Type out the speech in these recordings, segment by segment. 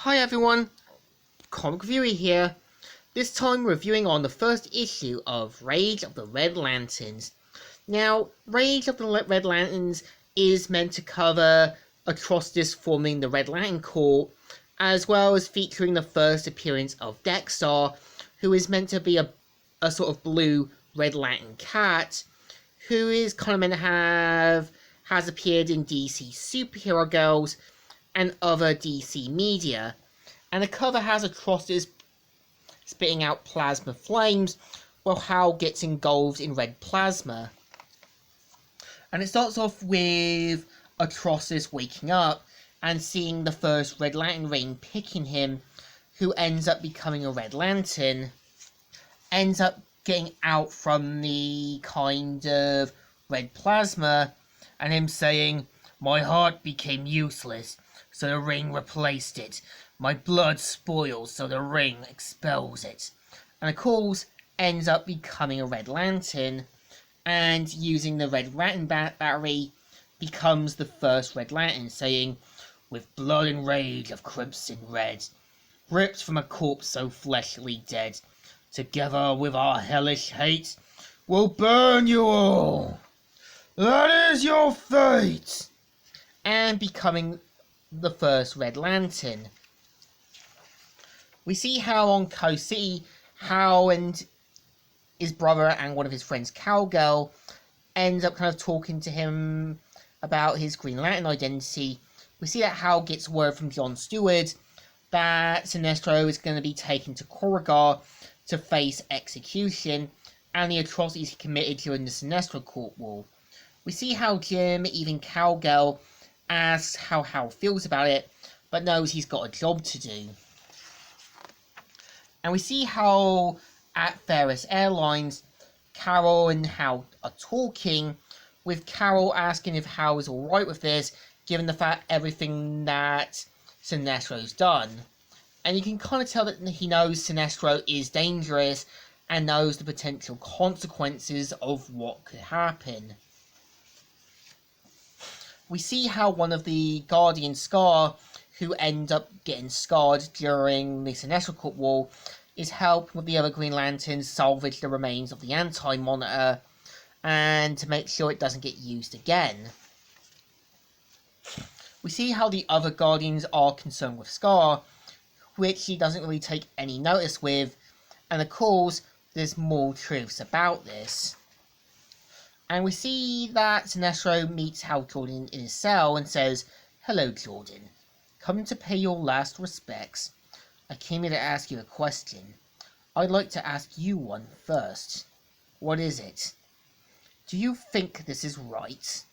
Hi everyone, Comic Reviewer here. This time reviewing on the first issue of Rage of the Red Lanterns. Now, Rage of the Red Lanterns is meant to cover Atrocitus forming the Red Lantern Corps, as well as featuring the first appearance of Dexter, who is meant to be a sort of blue Red Lantern cat, who is kind of meant to has appeared in DC Superhero Girls and other DC media. And the cover has Atrocitus spitting out plasma flames while Hal gets engulfed in red plasma. And it starts off with Atrocitus waking up and seeing the first Red Lantern ring picking him, who ends up becoming a Red Lantern, ends up getting out from the kind of red plasma, and him saying, "My heart became useless, so the ring replaced it. My blood spoils, so the ring expels it." And of course, ends up becoming a Red Lantern, and using the Red Lantern battery, becomes the first Red Lantern, saying, "With blood and rage of crimson red, ripped from a corpse so fleshly dead, together with our hellish hate, we'll burn you all. That is your fate." And becoming the first Red Lantern. We see how on Coast City, Hal and his brother and one of his friends, Cowgirl, ends up kind of talking to him about his Green Lantern identity. We see that Hal gets word from John Stewart that Sinestro is going to be taken to Korugar to face execution and the atrocities he committed during the Sinestro Court War. We see how Jim, even Cowgirl, asks how Hal feels about it, but knows he's got a job to do. And we see how at Ferris Airlines, Carol and Hal are talking, with Carol asking if Hal is alright with this, given the fact everything that Sinestro's done. And you can kind of tell that he knows Sinestro is dangerous and knows the potential consequences of what could happen. We see how one of the Guardian Scar, who end up getting scarred during the Sinestro Court War, is helping with the other Green Lanterns salvage the remains of the Anti-Monitor and to make sure it doesn't get used again. We see how the other Guardians are concerned with Scar, which he doesn't really take any notice with, and of course there's more truths about this. And we see that Sinestro meets Hal Jordan in his cell and says, "Hello Jordan, come to pay your last respects. I came here to ask you a question. I'd like to ask you one first. What is it? Do you think this is right?"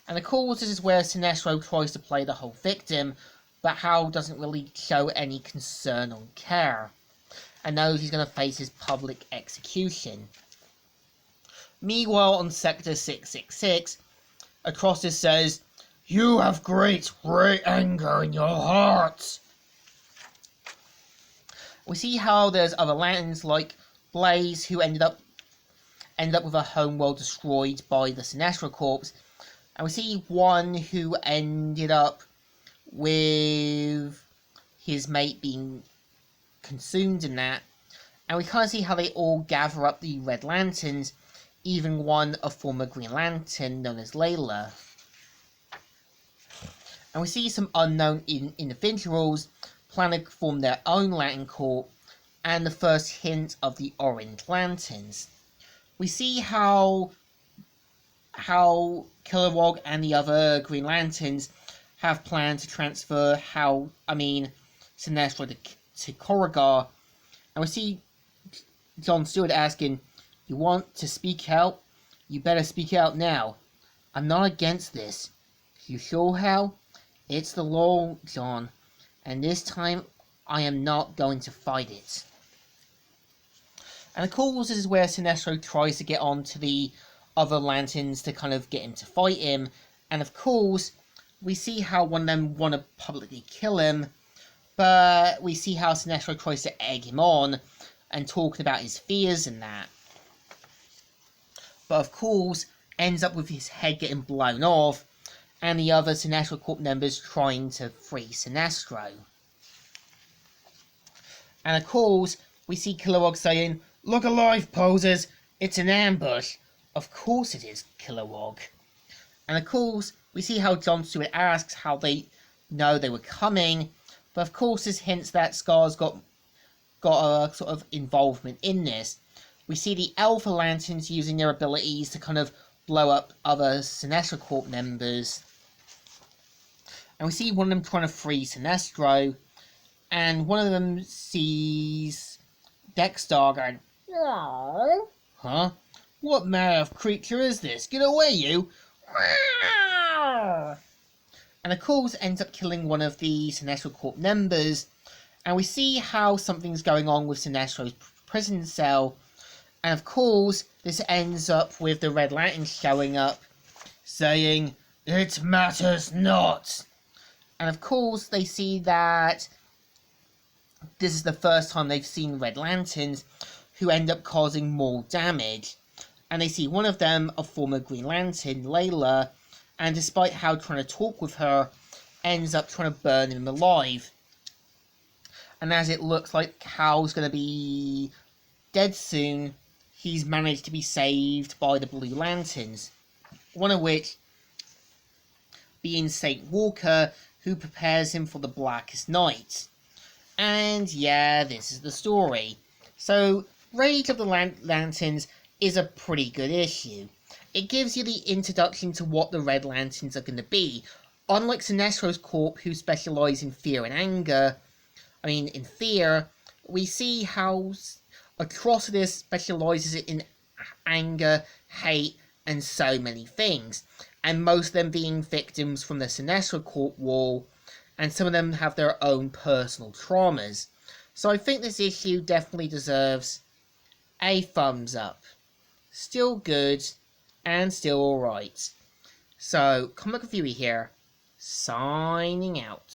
And of course this is where Sinestro tries to play the whole victim, but Hal doesn't really show any concern or care, and knows he's going to face his public execution. Meanwhile, on Sector 666, Atrocitus says, "You have great anger in your heart." We see how there's other lanterns like Blaze, who ended up with a homeworld destroyed by the Sinestro Corps, and we see one who ended up with his mate being consumed in that, and we kind of see how they all gather up the Red Lanterns, even one a former Green Lantern known as Layla. And we see some unknown individuals planning to form their own Lantern Corps, and the first hint of the Orange Lanterns. We see how Kilowog and the other Green Lanterns have planned to transfer Sinestro to Korugar, and we see John Stewart asking, "You want to speak out? You better speak out now. I'm not against this. You sure, Hal? It's the law, John, and this time I am not going to fight it." And of course this is where Sinestro tries to get on to the other Lanterns to kind of get him to fight him, and of course we see how one of them want to publicly kill him, but we see how Sinestro tries to egg him on and talking about his fears and that. But of course ends up with his head getting blown off, and the other Sinestro Corp members trying to free Sinestro. And of course, we see Kilowog saying, "Look alive, posers! It's an ambush!" Of course it is, Kilowog. And of course, we see how Jon Stewart asks how they know they were coming, but of course this hints that Scar's got a sort of involvement in this. We see the Alpha Lanterns using their abilities to kind of blow up other Sinestro Corp members. And we see one of them trying to free Sinestro, and one of them sees Dexter going, "Aww. Huh? What manner of creature is this? Get away, you!" And of course ends up killing one of the Sinestro Corp members, and we see how something's going on with Sinestro's prison cell, and of course this ends up with the Red Lantern showing up, saying, "It matters not." And of course they see that this is the first time they've seen Red Lanterns, who end up causing more damage. And they see one of them, a former Green Lantern, Layla, and despite Hal trying to talk with her, ends up trying to burn him alive. And as it looks like Hal's going to be dead soon, he's managed to be saved by the Blue Lanterns, one of which being Saint Walker, who prepares him for the Blackest Night. And yeah, this is the story. So, Rage of the Lanterns is a pretty good issue. It gives you the introduction to what the Red Lanterns are going to be. Unlike Sinestro's Corp, who specialise in fear and anger, in fear, we see how Atrocitus specialises in anger, hate, and so many things. And most of them being victims from the Sinestro Corp war, and some of them have their own personal traumas. So I think this issue definitely deserves a thumbs up. Still good, and still alright. So, Comic Reviewer here, signing out.